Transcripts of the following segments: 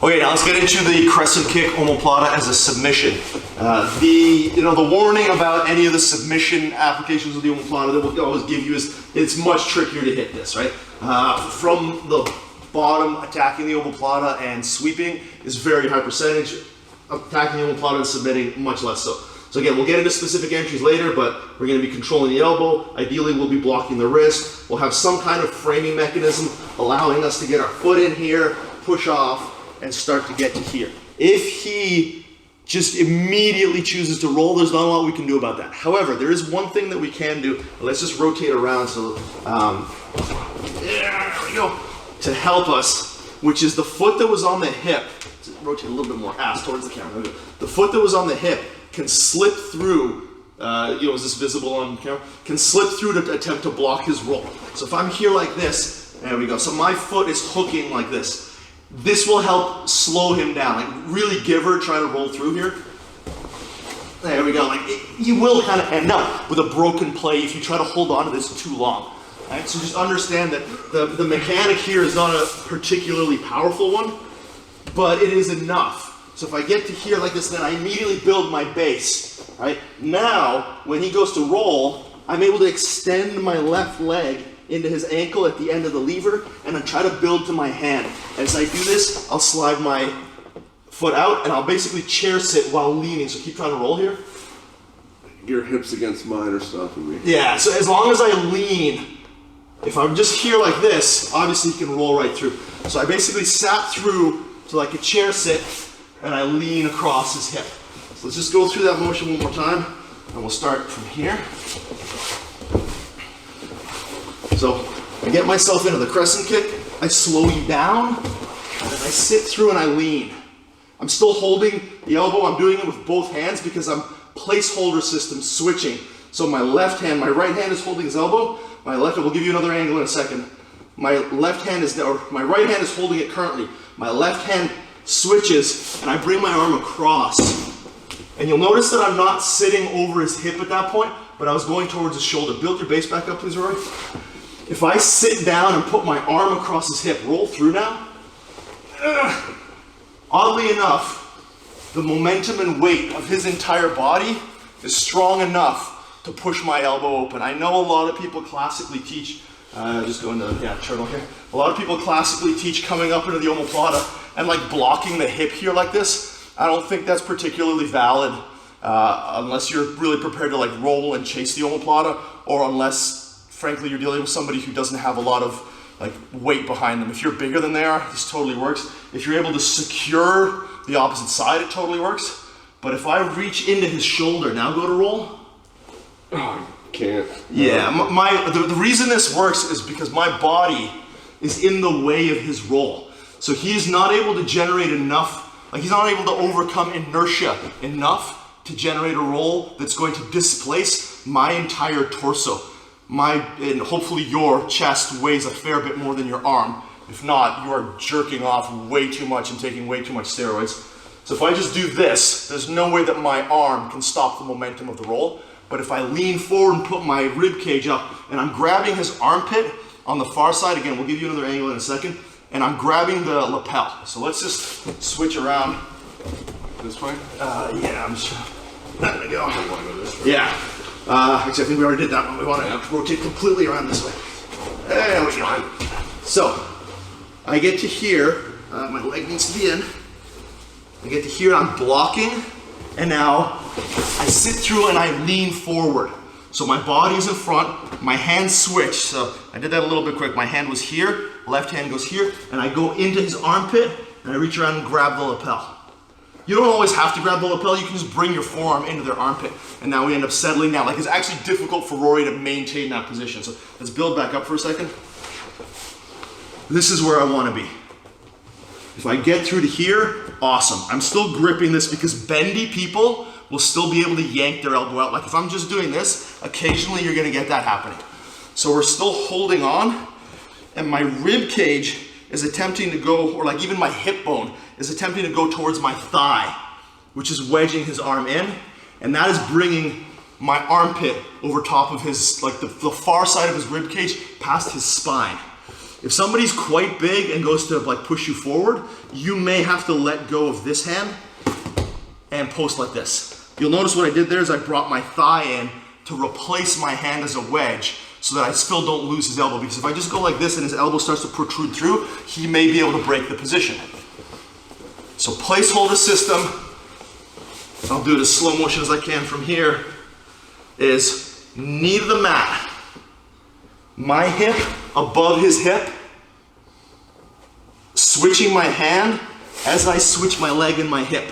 Okay, now let's get into the Crescent kick Omo Plata as a submission. The warning about any of the submission applications of the Omo Plata that we'll always give you is it's much trickier to hit this, right? From the bottom, attacking the Omo Plata and sweeping is very high percentage. Attacking the Omo Plata and submitting, much less so. So again, we'll get into specific entries later, but we're going to be controlling the elbow. Ideally, we'll be blocking the wrist. We'll have some kind of framing mechanism allowing us to get our foot in here, push off, and start to get to here. If he just immediately chooses to roll, there's not a lot we can do about that. However, there is one thing that we can do. Let's just rotate around so, there we go, to help us, which is the foot that was on the hip. Let's rotate a little bit more ass towards the camera. The foot that was on the hip can slip through, is this visible on camera? Can slip through to attempt to block his roll. So if I'm here like this, there we go. So my foot is hooking like this. This will help slow him down, like really give her, try to roll through here. There we go, you will kind of end up with a broken play if you try to hold on to this too long. Right? So just understand that the mechanic here is not a particularly powerful one, but it is enough. So if I get to here like this, then I immediately build my base. Right? Now, when he goes to roll, I'm able to extend my left leg into his ankle at the end of the lever, and I try to build to my hand. As I do this, I'll slide my foot out, and I'll basically chair sit while leaning. So keep trying to roll here. Your hips against mine are stopping me. Yeah, so as long as I lean, if I'm just here like this, obviously you can roll right through. So I basically sat through to like a chair sit, and I lean across his hip. So let's just go through that motion one more time, and we'll start from here. So I get myself into the crescent kick, I slow you down, and then I sit through and I lean. I'm still holding the elbow, I'm doing it with both hands because I'm placeholder system switching. So my left hand, my right hand is holding his elbow, my left hand, we'll give you another angle in a second. My left hand is, or my right hand is holding it currently. My left hand switches and I bring my arm across. And you'll notice that I'm not sitting over his hip at that point, but I was going towards his shoulder. Build your base back up, please, Rory. If I sit down and put my arm across his hip, roll through now. Oddly enough, the momentum and weight of his entire body is strong enough to push my elbow open. I know a lot of people classically teach, just go into turtle here. A lot of people classically teach coming up into the Omo Plata and like blocking the hip here like this. I don't think that's particularly valid unless you're really prepared to like roll and chase the Omo Plata, or unless frankly, you're dealing with somebody who doesn't have a lot of like weight behind them. If you're bigger than they are, this totally works. If you're able to secure the opposite side, it totally works. But if I reach into his shoulder, now go to roll. Oh, can't. Yeah, the reason this works is because my body is in the way of his roll. So he's not able to generate enough, like he's not able to overcome inertia enough to generate a roll that's going to displace my entire torso. And hopefully your chest weighs a fair bit more than your arm. If not, you are jerking off way too much and taking way too much steroids. So if I just do this, there's no way that my arm can stop the momentum of the roll. But if I lean forward and put my rib cage up, and I'm grabbing his armpit on the far side, again, we'll give you another angle in a second, and I'm grabbing the lapel. So let's just switch around. This way? Yeah, I'm just, there we go. Yeah. Actually, I think we already did that one. We want to rotate completely around this way. There we go. So, I get to here. My leg needs to be in. I get to here, I'm blocking. And now, I sit through and I lean forward. So my body's in front, my hands switch. So, I did that a little bit quick. My hand was here, left hand goes here, and I go into his armpit, and I reach around and grab the lapel. You don't always have to grab the lapel, you can just bring your forearm into their armpit, and now we end up settling down. Like, it's actually difficult for Rory to maintain that position. So let's build back up for a second. This is where I want to be. If I get through to here, awesome. I'm still gripping this because bendy people will still be able to yank their elbow out. Like if I'm just doing this, occasionally you're going to get that happening. So we're still holding on, and my rib cage is attempting to go, or like even my hip bone is attempting to go towards my thigh, which is wedging his arm in, and that is bringing my armpit over top of his, like the far side of his rib cage past his spine. If somebody's quite big and goes to like push you forward, you may have to let go of this hand and post like this. You'll notice what I did there is I brought my thigh in to replace my hand as a wedge so that I still don't lose his elbow, because if I just go like this and his elbow starts to protrude through, he may be able to break the position. So placeholder system, I'll do it as slow motion as I can from here, is knee to the mat, my hip above his hip, switching my hand as I switch my leg and my hip,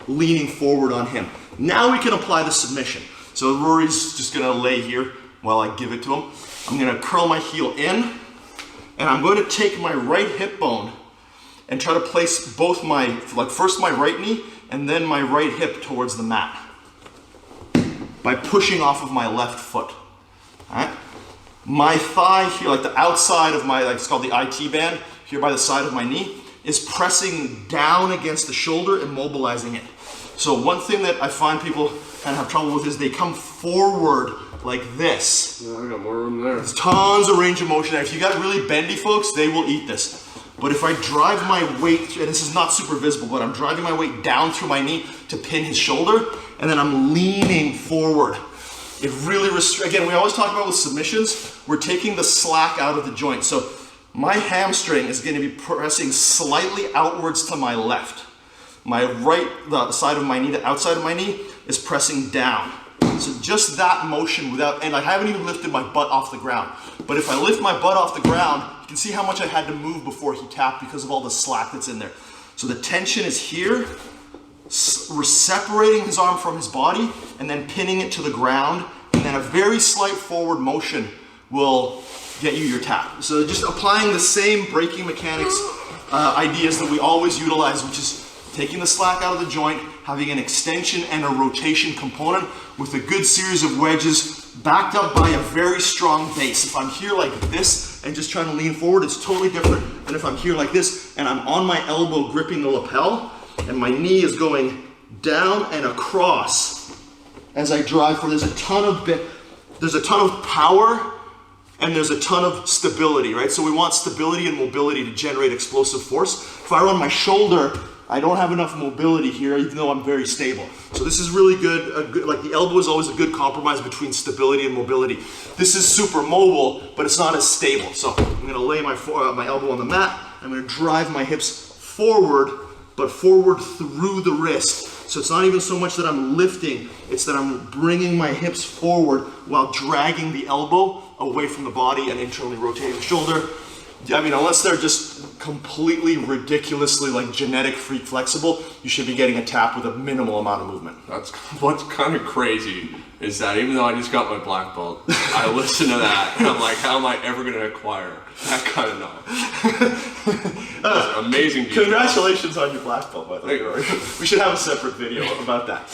leaning forward on him. Now we can apply the submission. So Rory's just gonna lay here while I give it to him. I'm gonna curl my heel in, and I'm going to take my right hip bone and try to place both my, like first my right knee and then my right hip towards the mat by pushing off of my left foot. All right? My thigh here, like the outside of my, like it's called the IT band, here by the side of my knee, is pressing down against the shoulder, immobilizing it. So one thing that I find people kind of have trouble with is they come forward like this. Yeah, I got more room there. There's tons of range of motion there. If you got really bendy folks, they will eat this. But if I drive my weight, and this is not super visible, but I'm driving my weight down through my knee to pin his shoulder, and then I'm leaning forward. It really again, we always talk about with submissions, we're taking the slack out of the joint. So my hamstring is going to be pressing slightly outwards to my left. My right, the side of my knee, the outside of my knee, is pressing down. So just that motion without, and I haven't even lifted my butt off the ground. But if I lift my butt off the ground, you can see how much I had to move before he tapped because of all the slack that's in there. So the tension is here, we're separating his arm from his body and then pinning it to the ground, and then a very slight forward motion will get you your tap. So just applying the same braking mechanics ideas that we always utilize, which is taking the slack out of the joint, having an extension and a rotation component with a good series of wedges backed up by a very strong base. If I'm here like this and just trying to lean forward, it's totally different than if I'm here like this and I'm on my elbow gripping the lapel and my knee is going down and across as I drive forward. There's a ton of power and there's a ton of stability, right? So we want stability and mobility to generate explosive force. If I run my shoulder, I don't have enough mobility here, even though I'm very stable. So this is really good, like the elbow is always a good compromise between stability and mobility. This is super mobile, but it's not as stable. So I'm gonna lay my elbow on the mat, I'm gonna drive my hips forward, but forward through the wrist. So it's not even so much that I'm lifting, it's that I'm bringing my hips forward while dragging the elbow away from the body and internally rotating the shoulder. I mean, unless they're just completely ridiculously like genetic freak flexible, you should be getting a tap with a minimal amount of movement. That's what's kind of crazy is that even though I just got my black belt, I listen to that and I'm like, how am I ever going to acquire that kind of knowledge? That's amazing. Congratulations on your black belt, by the way. We should have a separate video about that.